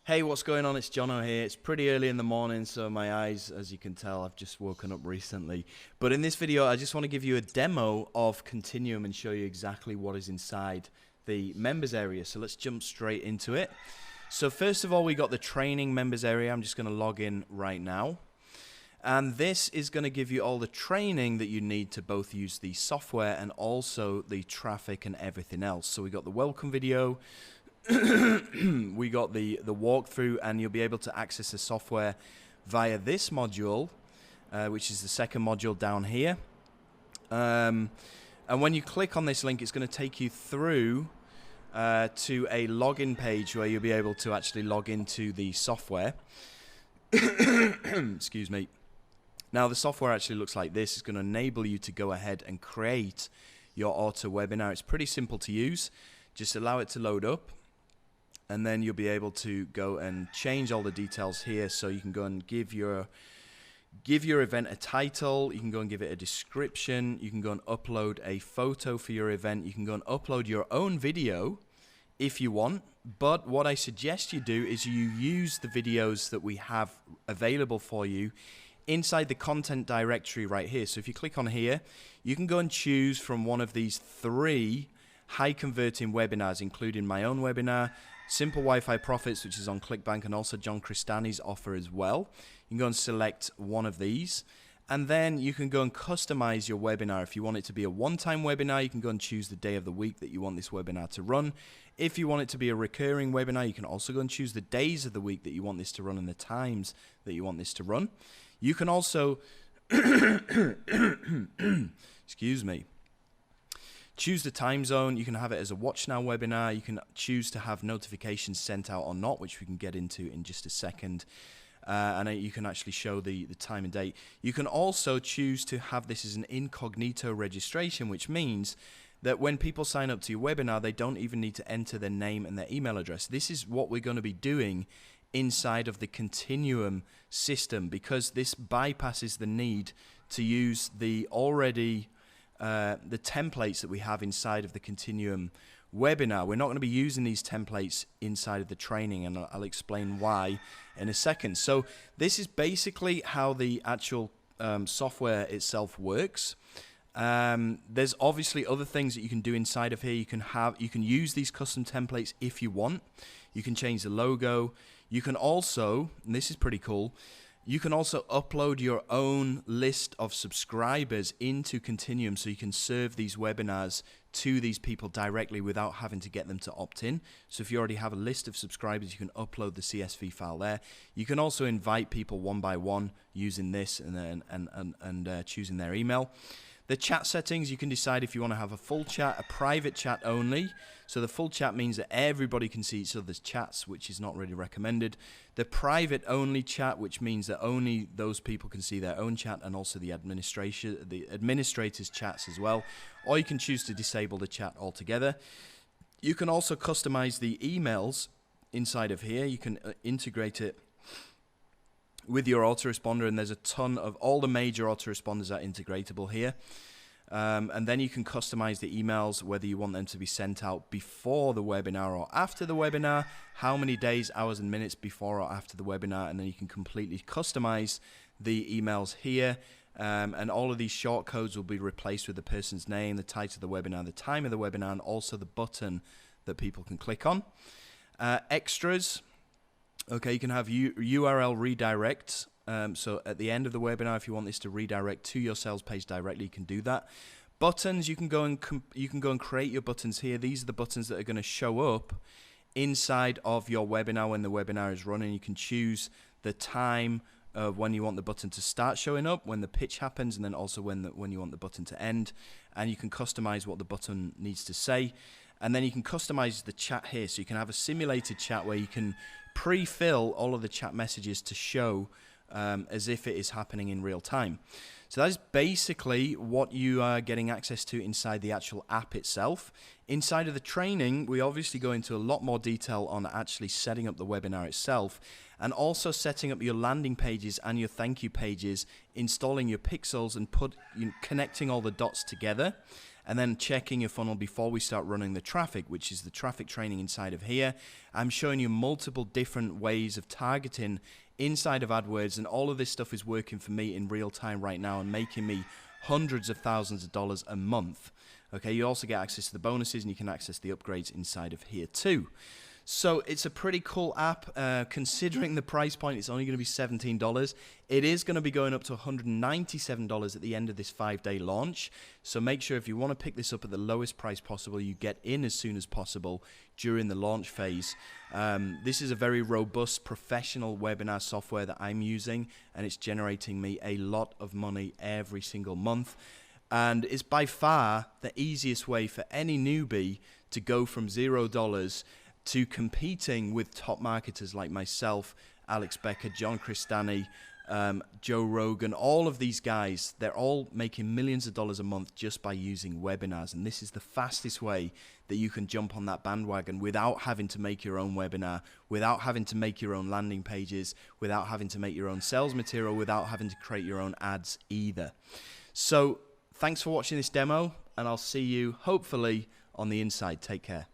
Hey, what's going on? It's Jono here. It's pretty early in the morning, so my eyes, as you can tell, I've just woken up recently. But in this video, I just want to give you a demo of Continuum and show you exactly what is inside the members area. So let's jump straight into it. So first of all, we got the training members area. I'm just going to log in right now. And this is going to give you all the training that you need to both use the software and also the traffic and everything else. So we got the welcome video. We got the walkthrough, and you'll be able to access the software via this module, which is the second module down here. And when you click on this link, it's going to take you through to a login page where you'll be able to actually log into the software. Excuse me. Now the software actually looks like this. It's going to enable you to go ahead and create your auto webinar. It's pretty simple to use. Just allow it to load up, and then you'll be able to go and change all the details here. So you can go and give your event a title. You can go and give it a description. You can go and upload a photo for your event. You can go and upload your own video if you want. But what I suggest you do is you use the videos that we have available for you inside the content directory right here. So if you click on here, you can go and choose from one of these 3 high converting webinars, including my own webinar, Simple Wi-Fi Profits, which is on ClickBank, and also John Cristani's offer as well. You can go and select one of these, and then you can go and customize your webinar. If you want it to be a one-time webinar, you can go and choose the day of the week that you want this webinar to run. If you want it to be a recurring webinar, you can also go and choose the days of the week that you want this to run and the times that you want this to run. You can also excuse me, choose the time zone. You can have it as a watch now webinar. You can choose to have notifications sent out or not, which we can get into in just a second. And you can actually show the time and date. You can also choose to have this as an incognito registration, which means that when people sign up to your webinar, they don't even need to enter their name and their email address. This is what we're going to be doing inside of the Continuum system, because this bypasses the need to use the templates that we have inside of the Continuum webinar. We're not going to be using these templates inside of the training, and I'll explain why in a second. So this is basically how the actual software itself works. There's obviously other things that you can do inside of here. You can use these custom templates if you want. You can change the logo. You can also, and this is pretty cool, you can also upload your own list of subscribers into Continuum, so you can serve these webinars to these people directly without having to get them to opt in. So if you already have a list of subscribers, you can upload the CSV file there. You can also invite people one by one using this and choosing their email. The chat settings, you can decide if you want to have a full chat, a private chat only. So the full chat means that everybody can see each other's chats, which is not really recommended. The private only chat, which means that only those people can see their own chat, and also the administrators' chats as well. Or you can choose to disable the chat altogether. You can also customize the emails inside of here. You can integrate it with your autoresponder, and there's a ton of all the major autoresponders are integratable here. And then you can customize the emails, whether you want them to be sent out before the webinar or after the webinar, how many days, hours, and minutes before or after the webinar, and then you can completely customize the emails here. And all of these short codes will be replaced with the person's name, the title of the webinar, the time of the webinar, and also the button that people can click on. Extras. Okay, you can have URL redirects. So at the end of the webinar, if you want this to redirect to your sales page directly, you can do that. Buttons, you can go and create your buttons here. These are the buttons that are going to show up inside of your webinar when the webinar is running. You can choose the time of when you want the button to start showing up, when the pitch happens, and then also when you want the button to end. And you can customize what the button needs to say. And then you can customize the chat here. So you can have a simulated chat where you can pre-fill all of the chat messages to show as if it is happening in real time. So that's basically what you are getting access to inside the actual app itself. Inside of the training, we obviously go into a lot more detail on actually setting up the webinar itself, and also setting up your landing pages and your thank you pages, installing your pixels, and connecting all the dots together. and then checking your funnel before we start running the traffic, which is the traffic training inside of here. I'm showing you multiple different ways of targeting inside of AdWords, and all of this stuff is working for me in real time right now and making me hundreds of thousands of dollars a month. Okay, you also get access to the bonuses, and you can access the upgrades inside of here too. So it's a pretty cool app. Considering the price point, it's only going to be $17. It is going to be going up to $197 at the end of this 5-day launch. So make sure if you want to pick this up at the lowest price possible, you get in as soon as possible during the launch phase. This is a very robust professional webinar software that I'm using, and it's generating me a lot of money every single month. And it's by far the easiest way for any newbie to go from $0 to competing with top marketers like myself, Alex Becker, John Cristani, Joe Rogan. All of these guys, they're all making millions of dollars a month just by using webinars. And this is the fastest way that you can jump on that bandwagon without having to make your own webinar, without having to make your own landing pages, without having to make your own sales material, without having to create your own ads either. So thanks for watching this demo, and I'll see you hopefully on the inside. Take care.